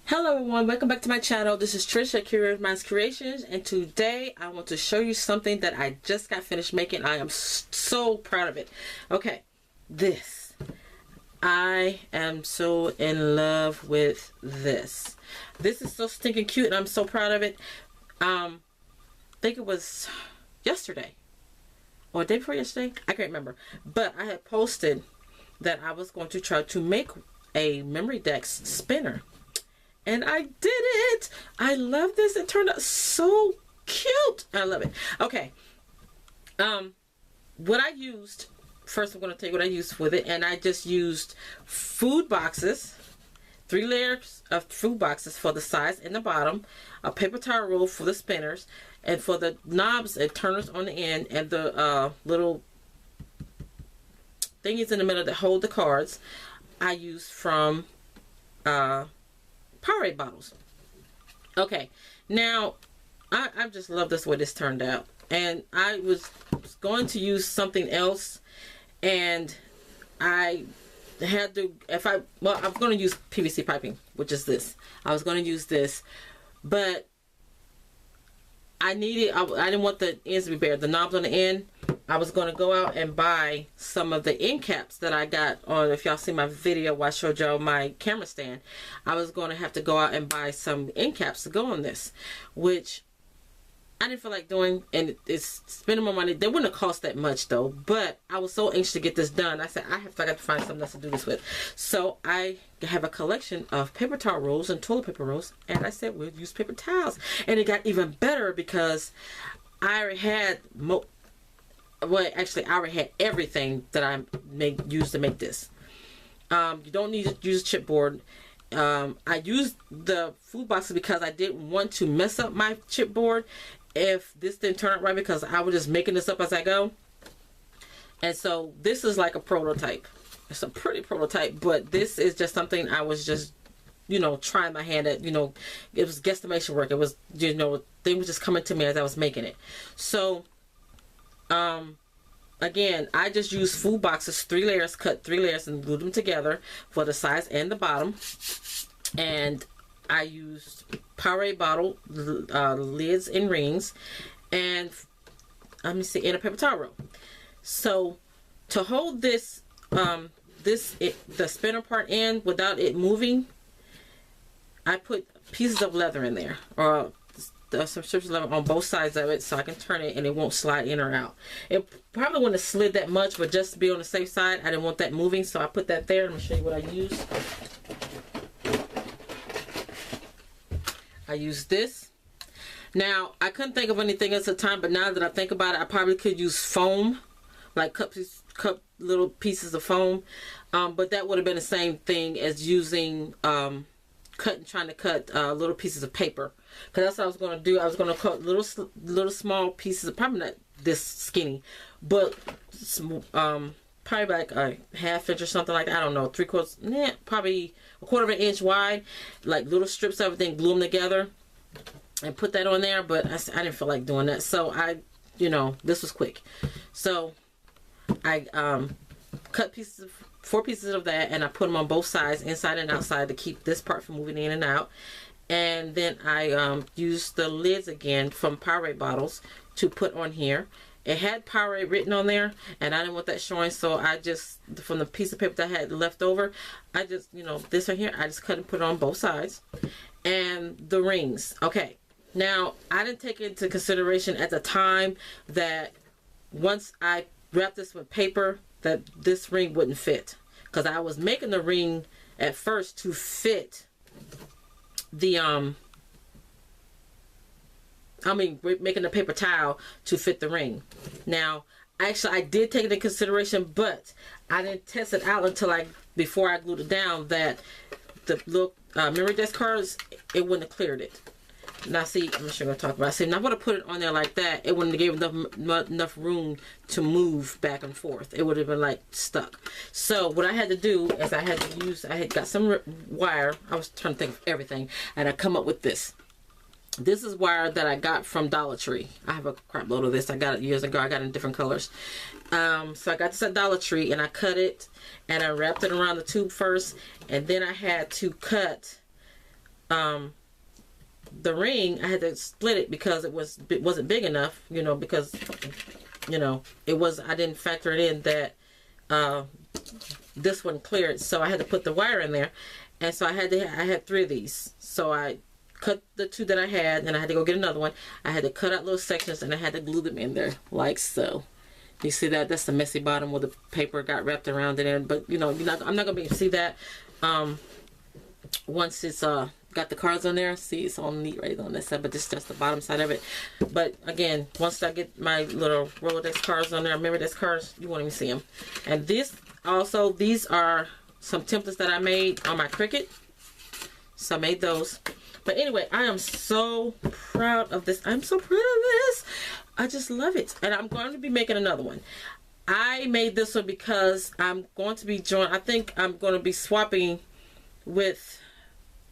Hello everyone, welcome back to my channel. This is Trish at Creativemind Creations, and today I want to show you something that I just got finished making. I am so proud of it. Okay, this. I am so in love with this. This is so stinking cute and I'm so proud of it. I think it was yesterday or day before yesterday. I can't remember. But I had posted that I was going to try to make a Memorydex spinner. And I did it. I love this. It turned out so cute. I love it. Okay. What I used, first I'm going to tell you what I used with it. And I just used food boxes, 3 layers of food boxes for the sides and the bottom, a paper towel roll for the spinners, and for the knobs and turners on the end, and the little thingies in the middle that hold the cards, I used from Powerade bottles. Okay, now I just love this way this turned out, and I was going to use something else, and I had to, I was going to use PVC piping, which is this. I was going to use this, but I didn't want the ends to be bare, the knobs on the end. I was going to go out and buy some of the end caps that I got on, if y'all see my video where I showed y'all my camera stand, I was going to have to go out and buy some end caps to go on this, which I didn't feel like doing, and it's spending my money. They wouldn't have cost that much though, but I was so anxious to get this done. I said, I got to find something else to do this with. So I have a collection of paper towel rolls and toilet paper rolls, and I said, we'll use paper towels. And it got even better because I already had I already had everything that I used to make this. You don't need to use a chipboard. I used the food boxes because I didn't want to mess up my chipboard if this didn't turn out right, because I was just making this up as I go. And so this is like a prototype. It's a pretty prototype, but this is just something I was just, trying my hand at. It was guesstimation work. It was, things were just coming to me as I was making it. So again, I just used food boxes, 3 layers, cut 3 layers and glued them together for the sides and the bottom. And I used Powerade bottle lids and rings, and let me see, and a paper towel roll. So to hold this, the spinner part in without it moving, I put pieces of leather in there, or some strips of leather on both sides of it, so I can turn it and it won't slide in or out. It probably wouldn't have slid that much, but just to be on the safe side, I didn't want that moving, so I put that there. Let me show you what I used. I used this. Now, I couldn't think of anything else at the time, but now that I think about it, I probably could use foam, like cut little pieces of foam, but that would have been the same thing as using trying to cut little pieces of paper, because that's what I was going to do. I was going to cut little small pieces, probably not this skinny, but probably like a ½ inch or something like that. I don't know, 3/4, probably a 1/4 inch wide, like little strips of everything, glue them together and put that on there. But I didn't feel like doing that, so this was quick. So I cut 4 pieces of that, and I put them on both sides, inside and outside, to keep this part from moving in and out. And then I used the lids again from Powerade bottles to put on here. It had Powerade written on there, and I didn't want that showing, so I just, from the piece of paper that I had left over, I just, this right here, I just cut and put it on both sides. And the rings. Okay, now I didn't take into consideration at the time that once I wrapped this with paper, that this ring wouldn't fit, because I was making the ring at first to fit the making the paper towel to fit the ring. Now, actually, I did take it into consideration, but I didn't test it out until before I glued it down, that the little Memorydex cards, it wouldn't have cleared it. Now see, I'm not sure what I'm talking about. See, now I'm going to put it on there like that. It wouldn't have given enough room to move back and forth. It would have been like stuck. So what I had to do is I had got some wire. I was trying to think of everything, and I come up with this. This is wire that I got from Dollar Tree. I have a crap load of this. I got it years ago. I got it in different colors. So I got this at Dollar Tree, and I cut it, and I wrapped it around the tube first, and then I had to cut the ring, I had to split it because it wasn't big enough, you know, because, you know, I didn't factor it in that this one cleared, so I had to put the wire in there. And so I had 3 of these, so I cut the 2 that I had, and I had to go get another one. I had to cut out little sections, and I had to glue them in there like so. You see that? That's the messy bottom where the paper got wrapped around it in, but you know, I'm not gonna be able to see that once it's got the cards on there. See, it's all neat right on this side, but this is just the bottom side of it. But again, once I get my little Rolodex cards on there, Memorydex cards, you won't even see them. And these are some templates that I made on my Cricut, so I made those. But anyway, I am so proud of this. I'm so proud of this. I just love it, and I'm going to be making another one. I made this one because I'm going to be I think I'm going to be swapping with,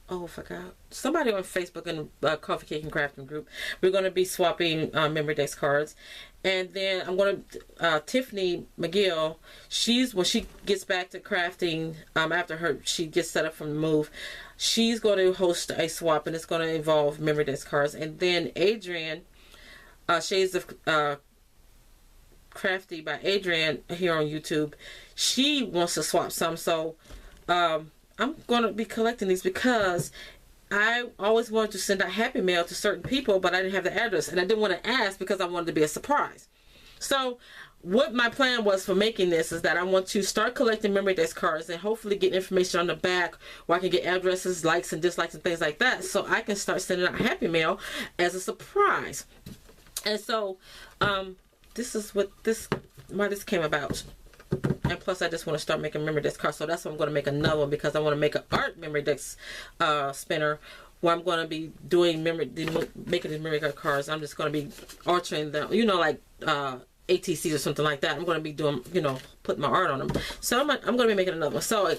oh, I forgot, somebody on Facebook in Coffee Cake and Crafting group. We're going to be swapping Memorydex cards. And then I'm going to, Tiffany McGill, when she gets back to crafting, after she gets set up from the move, she's going to host a swap, and it's going to involve Memorydex cards. And then Adrian, Shades of Crafty by Adrian here on YouTube, she wants to swap some. So I'm going to be collecting these because I always wanted to send out Happy Mail to certain people, but I didn't have the address, and I didn't want to ask because I wanted to be a surprise. So what my plan was for making this is that I want to start collecting Memorydex cards and hopefully get information on the back where I can get addresses, likes and dislikes and things like that, so I can start sending out Happy Mail as a surprise. And so this is why this came about. And plus, I just want to start making Memorydex cards. So that's why I'm going to make another one, because I want to make an art Memorydex spinner where I'm going to be doing making these Memorydex cards. I'm just going to be altering them, you know, like ATCs or something like that. I'm going to be doing, you know, putting my art on them. So I'm going to be making another one. So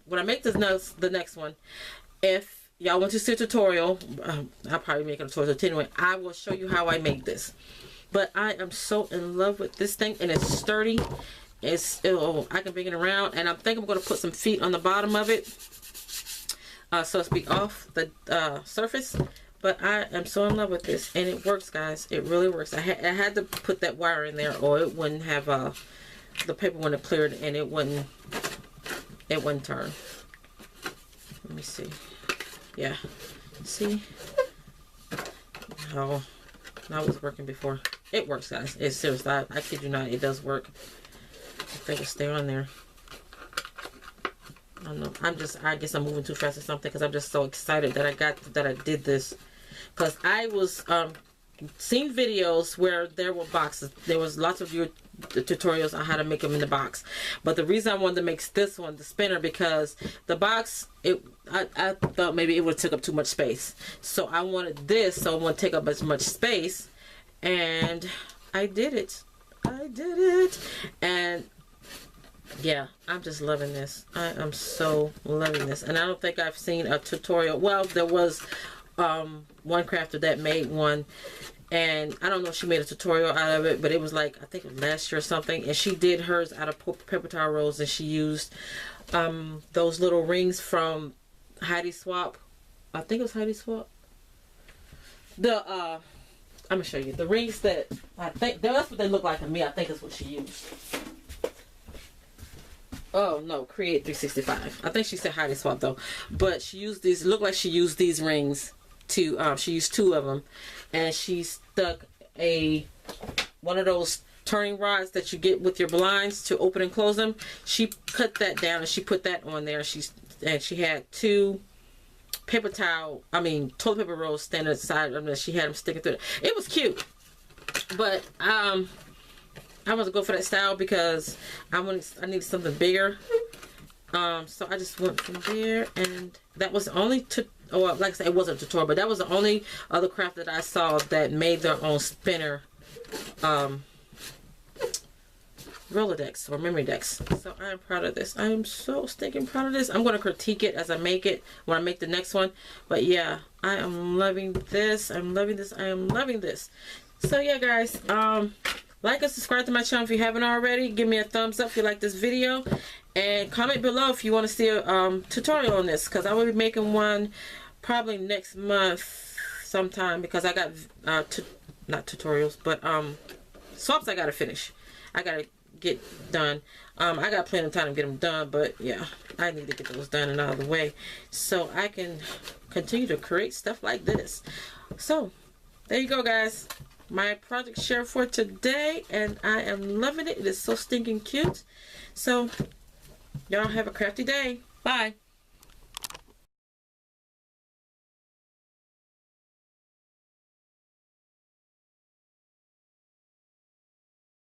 when I make the next one, if y'all want to see a tutorial, I'll probably make a tutorial anyway. I will show you how I made this. But I am so in love with this thing, and it's sturdy. I can bring it around, and I think I'm going to put some feet on the bottom of it so it's be off the surface. But I am so in love with this, and it works, guys. It really works. I had to put that wire in there, or it wouldn't have the paper wouldn't have cleared, and it wouldn't turn. Let me see. Yeah, see? Oh, that was working before. It works, guys. It's serious. I kid you not. It does work. If they can stay on there. I don't know. I guess I'm moving too fast or something, because I'm just so excited that I did this. Because I was seeing videos where there were boxes. There was lots of tutorials on how to make them in the box. But the reason I wanted to make this one, the spinner, because the box, I thought maybe it would take up too much space. So I wanted this, so it wouldn't take up as much space. And I did it. And yeah, I'm just loving this. I am so loving this. And I don't think I've seen a tutorial. Well, there was one crafter that made one, and I don't know if she made a tutorial out of it, but it was like, I think it was last year or something, and she did hers out of paper towel rolls, and she used those little rings from Heidi Swap. I think it was Heidi Swap. I'm gonna show you the rings that I think that's what they look like to me. I think is what she used. Oh no, Create 365. I think she said Heidi Swap though, but she used these. It looked like she used these rings to. She used 2 of them, and she stuck one of those turning rods that you get with your blinds to open and close them. She cut that down and she put that on there. She had 2 toilet paper rolls standing aside. She had them sticking through it. It was cute, but I want to go for that style because I needed something bigger. So I just went from there, and that was the only like I said, it wasn't a tutorial, but that was the only other craft that I saw that made their own spinner Rolodex or Memorydex. So I am proud of this. I am so stinking proud of this. I'm going to critique it as I make it when I make the next one. But yeah, I am loving this. I'm loving this. I am loving this. So yeah, guys, like and subscribe to my channel if you haven't already. Give me a thumbs up if you like this video, and comment below if you want to see a tutorial on this, because I will be making one probably next month sometime, because I got not tutorials, but swamps I gotta finish. I gotta get done. I got plenty of time to get them done, but yeah, I need to get those done and out of the way so I can continue to create stuff like this. So there you go, guys. My project share for today, and I am loving it. It is so stinking cute. So y'all have a crafty day. Bye.